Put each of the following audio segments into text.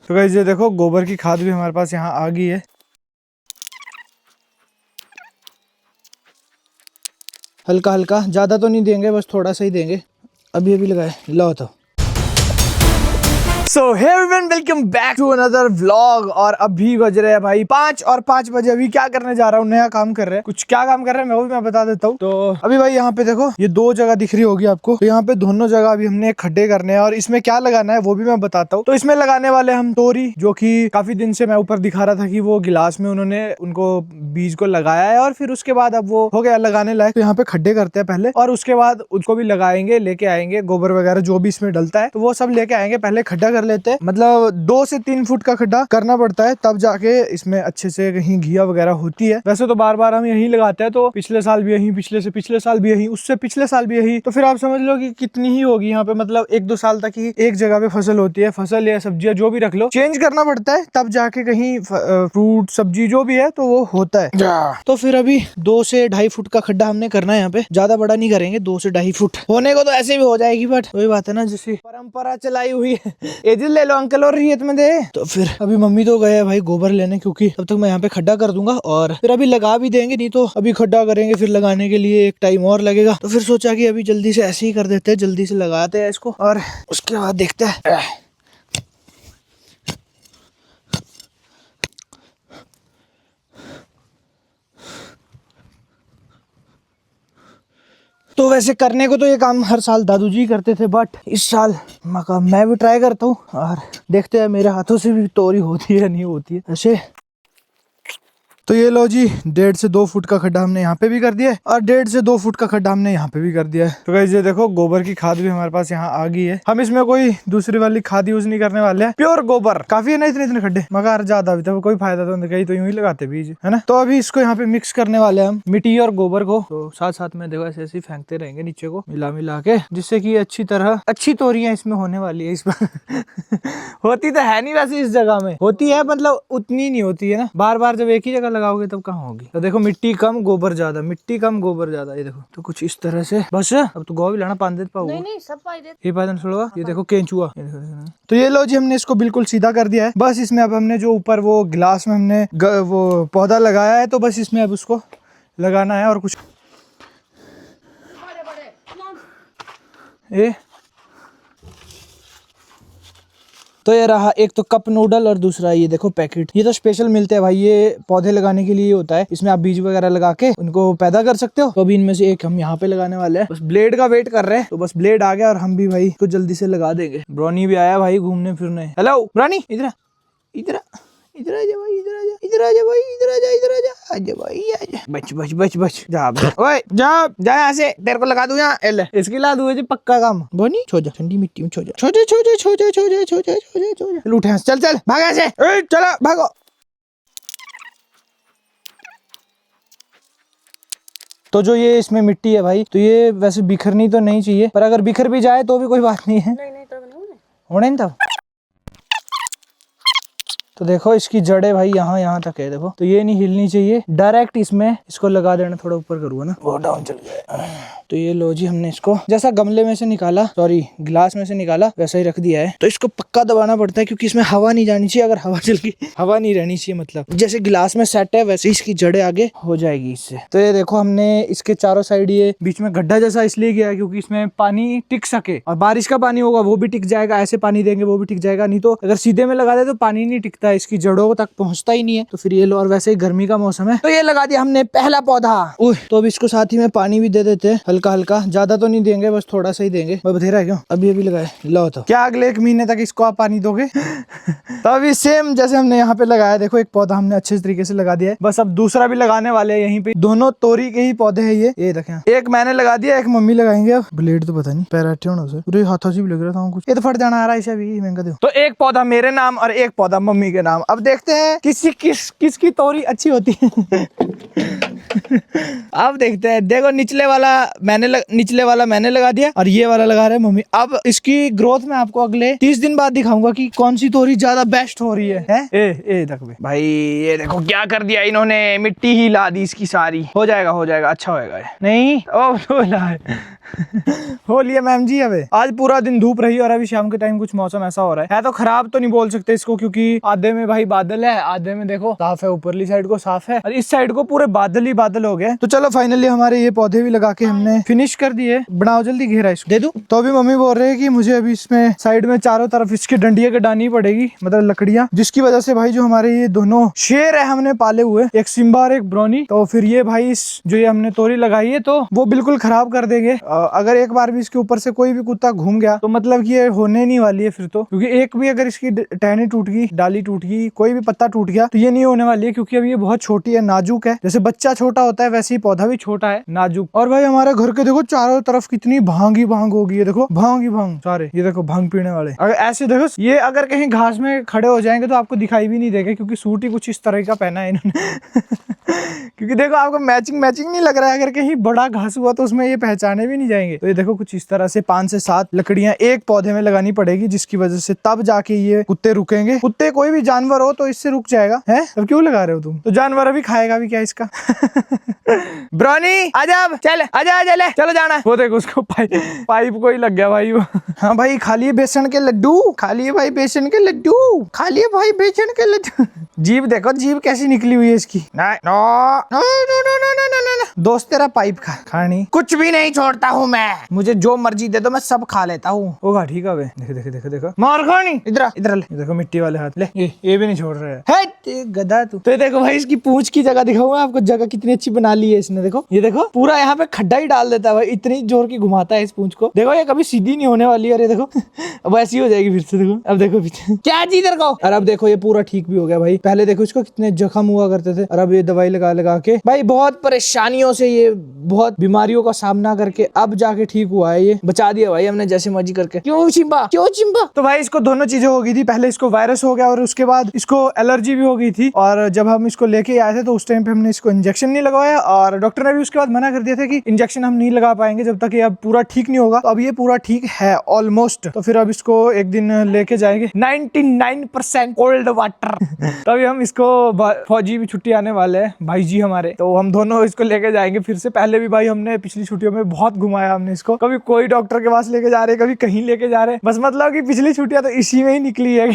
तो गाइस ये देखो गोबर की खाद भी हमारे पास यहाँ आ गई है। हल्का हल्का, ज्यादा तो नहीं देंगे, बस थोड़ा सा ही देंगे। अभी अभी लगाए, लो तो। So hey everyone, welcome back to another vlog. और अभी बज रहे हैं भाई 5 और 5 बजे अभी क्या करने जा रहा हूँ, नया काम कर रहे हैं। कुछ क्या काम कर रहे हैं मैं वो भी मैं बता देता हूँ। तो अभी भाई यहाँ पे देखो, ये 2 जगह दिख रही होगी आपको। तो यहाँ पे दोनों जगह अभी हमने खड्डे करने हैं और इसमें क्या लगाना है वो भी मैं बताता हूँ। तो इसमें लगाने वाले हम तोरी, जो की काफी दिन से मैं ऊपर दिखा रहा था कि वो गिलास में उन्होंने उनको बीज को लगाया है और फिर उसके बाद अब वो हो गया लगाने लायक। तो यहाँ पे खड्डे करते हैं पहले और उसके बाद उसको भी लगाएंगे, लेके आएंगे गोबर वगैरह जो भी इसमें डलता है तो वो सब लेके आएंगे। पहले खड्डा कर लेते हैं, मतलब 2 से 3 फुट का खड्डा करना पड़ता है, तब जाके इसमें अच्छे से कहीं घिया वगैरह होती है। वैसे तो बार बार हम यही लगाते हैं, तो पिछले साल भी यही, पिछले से पिछले साल भी यही, उससे पिछले साल भी यही। तो फिर आप समझ लो कि कितनी ही होगी यहाँ पे, मतलब 1-2 साल तक ही एक जगह पे फसल होती है। फसल या सब्जियां जो भी रख लो, चेंज करना पड़ता है, तब जाके कहीं फ्रूट सब्जी जो भी है तो वो होता है। तो फिर अभी 2 से 2.5 फुट का खड्डा हमने करना है यहाँ पे, ज्यादा बड़ा नहीं करेंगे। 2 से 2.5 फुट होने को तो ऐसे भी हो जाएगी, बट वही बात है ना, जैसी परंपरा चलाई हुई है। एजिल ले लो अंकल और रियत में दे। तो फिर अभी मम्मी तो गए हैं भाई गोबर लेने, क्योंकि तब तक मैं यहाँ पे खड्डा कर दूंगा और फिर अभी लगा भी देंगे। नहीं तो अभी खड्डा करेंगे, फिर लगाने के लिए एक टाइम और लगेगा। तो फिर सोचा कि अभी जल्दी से ऐसे ही कर देते हैं, जल्दी से लगाते हैं इसको और उसके बाद देखते हैं। तो वैसे करने को तो ये काम हर साल दादू जी करते थे, बट इस साल मैं भी ट्राई करता हूँ और देखते हैं मेरे हाथों से भी तोरी होती है या नहीं होती है ऐसे। तो ये लो जी, 1.5 से 2 फुट का खड्डा हमने यहाँ पे भी कर दिया है और 1.5 से 2 फुट का खड्डा हमने यहाँ पे भी कर दिया है। तो गाइस ये देखो गोबर की खाद भी हमारे पास यहाँ आ गई है। हम इसमें कोई दूसरी वाली खाद यूज नहीं करने वाले हैं, प्योर गोबर। काफी है ना इतने इतने खड्डे, मगर ज्यादा अभी तक कोई फायदा तो नहीं, तो यूं ही लगाते बीज, है ना। तो अभी इसको यहाँ पे मिक्स करने वाले हैं हम, मिट्टी और गोबर को। तो साथ साथ में देखो ऐसे ऐसे फेंकते रहेंगे नीचे को मिला मिला के, जिससे की अच्छी तरह अच्छी तोरियां इसमें होने वाली है। इसमें होती तो है नहीं वैसे, इस जगह में होती है, मतलब उतनी नहीं होती है ना। बार बार जब एक ही जगह लगाओगे तब कहाँ होगी। तो देखो मिट्टी कम गोबर ज्यादा, मिट्टी कम गोबर ज्यादा। ये देखो, तो कुछ इस तरह से बस। अब तो गौ भी लाना पान देता पाऊंगा, नहीं सब पाई दे, ये पायदन छोड़वा। ये देखो केंचुआ। तो ये लो जी, हमने इसको बिल्कुल सीधा कर दिया है। बस इसमें अब हमने जो ऊपर वो गिलास में हमने वो पौधा लगाया है, तो बस इसमें अब उसको लगाना है और कुछ तो ये रहा एक तो कप नूडल और दूसरा ये देखो पैकेट। ये तो स्पेशल मिलते हैं भाई, ये पौधे लगाने के लिए होता है। इसमें आप बीज वगैरह लगा के उनको पैदा कर सकते हो। तो अभी इनमें से एक हम यहाँ पे लगाने वाले हैं, बस ब्लेड का वेट कर रहे हैं। तो बस ब्लेड आ गया और हम भी भाई तो जल्दी से लगा देंगे। ब्रॉनी भी आया भाई घूमने फिरने। हेलो ब्रॉनी, इधर इधर इधर आ जा भाई, इधर आ जा, इधर आ जा भाई, इधर आ जा, इधर आ जा, आजा भाई आजा। बच बच बच बच जा, ओए जा जा यहाँ से, तेरे को लगा दूं यहाँ। एल इसकी ला दूं जी पक्का काम। बोनी छो जा, ठंडी मिट्टी में छो जा, छो जा, छो जा, छो जा, छो जा, छो जा, छो जा, छो जा। लूट यहाँ से, चल चल भाग यहाँ से, चलो भागो। तो जो ये इसमें मिट्टी है भाई, तो ये वैसे बिखरनी तो नहीं चाहिए, पर अगर बिखर भी जाए तो भी कोई बात नहीं है। नहीं होने नहीं तब। तो देखो इसकी जड़ें भाई यहाँ तक है, देखो। तो ये नहीं हिलनी चाहिए, डायरेक्ट इसमें इसको लगा देना। थोड़ा ऊपर करूँगा ना, वो डाउन चल गया। तो ये लो जी, हमने इसको जैसा गमले में से निकाला, सॉरी गिलास में से निकाला, वैसा ही रख दिया है। तो इसको पक्का दबाना पड़ता है, क्योंकि इसमें हवा नहीं जानी चाहिए। अगर हवा चल गई, हवा नहीं रहनी चाहिए, मतलब जैसे गिलास में सेट है वैसे इसकी जड़ें आगे हो जाएगी इससे। तो ये देखो हमने इसके चारों साइड ये बीच में गड्ढा जैसा इसलिए किया है, क्योंकि इसमें पानी टिक सके। और बारिश का पानी होगा वो भी टिक जाएगा, ऐसे पानी देंगे वो भी टिक जाएगा। नहीं तो अगर सीधे में लगा दे तो पानी नहीं टिकता, इसकी जड़ों तक पहुंचता ही नहीं है। तो फिर ये लो, और वैसे ही गर्मी का मौसम है तो ये लगा दिया हमने पहला पौधा। तो अब इसको साथ ही में पानी भी दे देते हैं, हल्का हल्का, ज्यादा तो नहीं देंगे, बस थोड़ा सा ही देंगे। बथेरा है क्यों, अभी अभी लगाए। लो तो क्या अगले 1 महीने तक इसको आप पानी दोगे? तो अभी सेम जैसे हमने यहाँ पे लगाया, देखो एक पौधा हमने अच्छे तरीके से लगा दिया है। बस अब दूसरा भी लगाने वाले हैं यहीं पे। दोनों तोरी के ही पौधे हैं ये देखें। एक मैंने लगा दिया, एक मम्मी लगाएंगे। अब ब्लेड तो पता नहीं पैराटे होना से, पूरे हाथों से भी लग रहा था कुछ। ये तो फट जाना आ रहा है इसे भी महंगा दो। तो एक पौधा मेरे नाम और एक पौधा मम्मी के नाम। अब देखते हैं किसकी तोरी अच्छी होती है। अब देखते हैं, देखो निचले वाला मैंने लगा दिया और ये वाला लगा रहे मम्मी। अब इसकी ग्रोथ में आपको अगले 30 दिन बाद दिखाऊंगा कि कौन सी तोरी ज्यादा बेस्ट हो रही है? ए देख भाई, ये देखो क्या कर दिया इन्होंने, मिट्टी ही ला दी इसकी सारी। हो जाएगा अच्छा होएगा। नहीं हो लिया मैम जी। अबे आज पूरा दिन धूप रही और अभी शाम के टाइम कुछ मौसम ऐसा हो रहा है तो खराब तो नहीं बोल सकते इसको, क्योंकि आधे में भाई बादल है, आधे में देखो साफ है, ऊपरली साइड को साफ है और इस साइड को पूरे बादल ही बादल हो गए। तो चलो फाइनली हमारे ये पौधे भी लगा के हमने फिनिश कर दिए। बनाओ जल्दी, घेरा इसको दे दूं। तो अभी मम्मी बोल रहे हैं कि मुझे अभी इसमें साइड में चारों तरफ इसकी डंडियां कटानी पड़ेगी, मतलब लकड़ियां, जिसकी वजह से भाई जो हमारे ये दोनों शेर है हमने पाले हुए, एक सिम्बा और एक ब्राउनी, तो फिर ये भाई जो ये हमने तोरी लगाई है तो वो बिल्कुल खराब कर देंगे। अगर एक बार भी इसके ऊपर से कोई भी कुत्ता घूम गया तो मतलब कि ये होने नहीं वाली है फिर तो, क्योंकि एक भी अगर इसकी टहनी टूट गई, डाली टूट गई, कोई भी पत्ता टूट गया तो ये नहीं होने वाली है, क्योंकि अभी ये बहुत छोटी है, नाजुक है। जैसे बच्चा छोटा होता है वैसे ही पौधा भी छोटा है, नाजुक। और भाई हमारे घर के देखो चारों तरफ कितनी भांग ही भांग होगी, ये देखो भांग ही भांग सारे, ये देखो भांग पीने वाले। अगर ऐसे देखो ये अगर कहीं घास में खड़े हो जाएंगे तो आपको दिखाई भी नहीं देगा, क्योंकि सूट ही कुछ इस तरह का पहना है इन्होंने। क्योंकि देखो आपको मैचिंग नहीं लग रहा है, अगर कहीं बड़ा घास हुआ तो उसमें ये पहचाने भी नहीं जाएंगे। तो ये देखो कुछ इस तरह से 5 से 7 लकड़ियां एक पौधे में लगानी पड़ेगी, जिसकी वजह से तब जाके ये कुत्ते रुकेंगे। कुत्ते कोई भी जानवर हो तो इससे रुक जाएगा है। अब क्यों लगा रहे हो तुम? तो जानवर अभी खाएगा भी क्या इसका? ब्राउनी आजा, चल आजा ले, चलो जाना। वो देखो उसको पाइप को ही लग गया भाई वो। हाँ भाई खा लिए बेसन के लड्डू, खा लिए भाई बेसन के लड्डू, खा लिए भाई बेसन के लड्डू। जीभ देखो, जीभ कैसी निकली हुई है इसकी। दोस्त तेरा पाइप खानी कुछ भी नहीं छोड़ता हूँ मैं, मुझे जो मर्जी दे दो मैं सब खा लेता हूँ। होगा ठीक है। देखो मार खानी, इधर ले, देखो मिट्टी वाले हाथ ले, ये भी नहीं छोड़ रहे है गधा तू। तो देखो भाई इसकी पूंछ की जगह दिखाऊंगा आपको, जगह कितनी अच्छी बना ली है इसने। देखो ये देखो पूरा यहाँ पे खड्डा ही डाल देता है भाई, इतनी जोर की घुमाता है इस पूंछ को। देखो ये कभी सीधी नहीं होने वाली है। अरे देखो अब ऐसी हो जाएगी फिर से। देखो अब देखो पीछे क्या जी इधर को। और अब देखो ये पूरा ठीक भी हो गया भाई। पहले देखो इसको कितने जख्म हुआ करते थे और अब ये दवाई लगा के भाई बहुत परेशानियों से, ये बहुत बीमारियों का सामना करके अब जाके ठीक हुआ है। ये बचा दिया भाई हमने जैसे मर्जी करके। क्यों चिंबा? तो भाई इसको दोनों चीजें हो गई थी, पहले इसको वायरस हो गया और उसके बाद इसको एलर्जी भी हो गई थी। और जब हम इसको लेके आए थे तो उस टाइम पे हमने इसको इंजेक्शन नहीं लगवाया और डॉक्टर ने भी उसके बाद मना कर दिया था कि इंजेक्शन हम नहीं लगा पाएंगे जब तक ये अब पूरा ठीक नहीं होगा। तो अब ये पूरा ठीक है ऑलमोस्ट। तो फिर अब इसको एक दिन लेके जाएंगे 99% कोल्ड वाटर। तभी हम इसको, फौजी भी छुट्टी आने वाले हैं भाई जी हमारे, तो हम दोनों इसको लेके जाएंगे फिर से। पहले भी भाई हमने पिछली छुट्टियों में बहुत घुमाया हमने इसको, कभी कोई डॉक्टर के पास लेके जा रहे, कभी कहीं लेके जा रहे, बस मतलब कि पिछली छुट्टियां तो इसी में ही निकली है।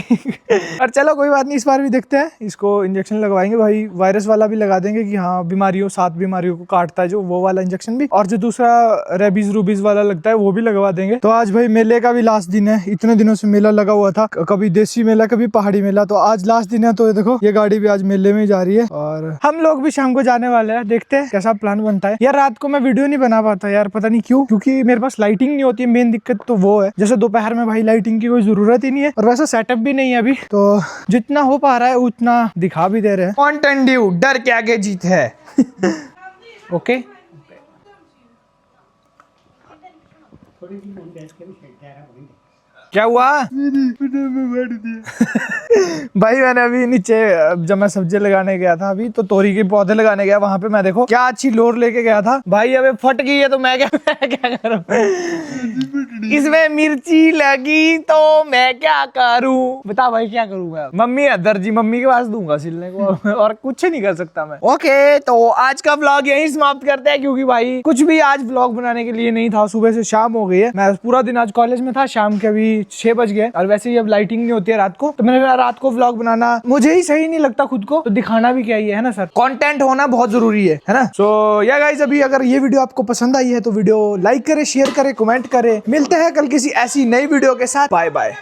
और चलो कोई बात नहीं, इस बार भी देखते हैं, इसको इंजेक्शन लगवाएंगे भाई, वायरस वाला भी लगा देंगे कि हाँ 7 बीमारियों को काटता है जो, वो वाला इंजेक्शन भी, और जो दूसरा रेबीज रूबीज वाला लगता है वो भी लगवा देंगे। तो आज भाई मेले का भी लास्ट दिन है, इतने दिनों से मेला लगा हुआ था, कभी देसी मेला कभी पहाड़ी मेला, तो आज लास्ट दिन है। तो देखो ये गाड़ी भी आज मेले में जा रही है और हम लोग भी शाम को जाने वाले हैं, देखते हैं कैसा प्लान बनता है। यार रात को मैं वीडियो नहीं बना पाता यार, पता नहीं क्यों, क्योंकि मेरे पास लाइटिंग नहीं होती है, मेन दिक्कत तो वो है। जैसे दोपहर में भाई लाइटिंग की कोई जरूरत ही नहीं है और वैसा सेटअप भी नहीं है अभी, तो जितना हो पा रहा है उतना दिखा भी दे रहे हैं। कंटेंट ड्यू, डर के आगे जीत है। ओके क्या हुआ? भाई मैंने अभी नीचे जब मैं सब्जी लगाने गया था अभी, तो तोरी के पौधे लगाने गया, वहां पे मैं देखो क्या अच्छी लोर लेके गया था भाई, अबे फट गई है तो मैं क्या करूं? इसमें मिर्ची लगी तो मैं क्या करूं? बता भाई क्या करूं मैं? मम्मी है दर्जी, मम्मी के पास दूंगा सिलने को और कुछ नहीं कर सकता मैं। ओके तो आज का व्लॉग यहीं समाप्त करते हैं, क्योंकि भाई कुछ भी आज व्लॉग बनाने के लिए नहीं था, सुबह से शाम हो गई है। मैं पूरा दिन आज कॉलेज में था, शाम के अभी 6 बज गए और वैसे ही अब लाइटिंग नहीं होती है रात को, तो मैंने रात को व्लॉग बनाना मुझे ही सही नहीं लगता खुद को, तो दिखाना भी क्या ही है ना सर, कंटेंट होना बहुत जरूरी है ना। सो या गाइस, अभी अगर ये वीडियो आपको पसंद आई है तो वीडियो लाइक करें, शेयर करें, कमेंट करें। मिलते हैं कल किसी ऐसी नई वीडियो के साथ। Bye bye.